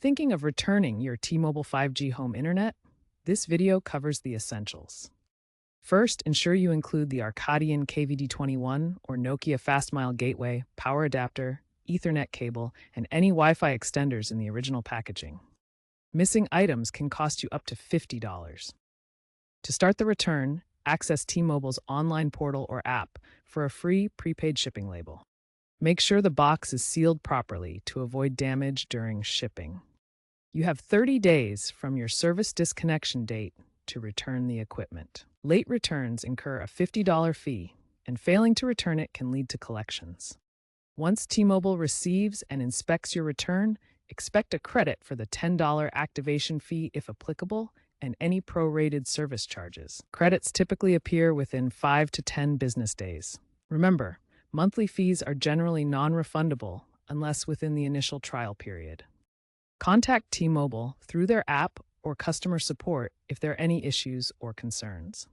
Thinking of returning your T-Mobile 5G home internet? This video covers the essentials. First, ensure you include the Arcadian KVD21 or Nokia FastMile gateway, power adapter, Ethernet cable, and any Wi-Fi extenders in the original packaging. Missing items can cost you up to $50. To start the return, access T-Mobile's online portal or app for a free prepaid shipping label. Make sure the box is sealed properly to avoid damage during shipping. You have 30 days from your service disconnection date to return the equipment. Late returns incur a $50 fee, and failing to return it can lead to collections. Once T-Mobile receives and inspects your return, expect a credit for the $10 activation fee if applicable and any prorated service charges. Credits typically appear within 5 to 10 business days. Remember, monthly fees are generally non-refundable unless within the initial trial period. Contact T-Mobile through their app or customer support if there are any issues or concerns.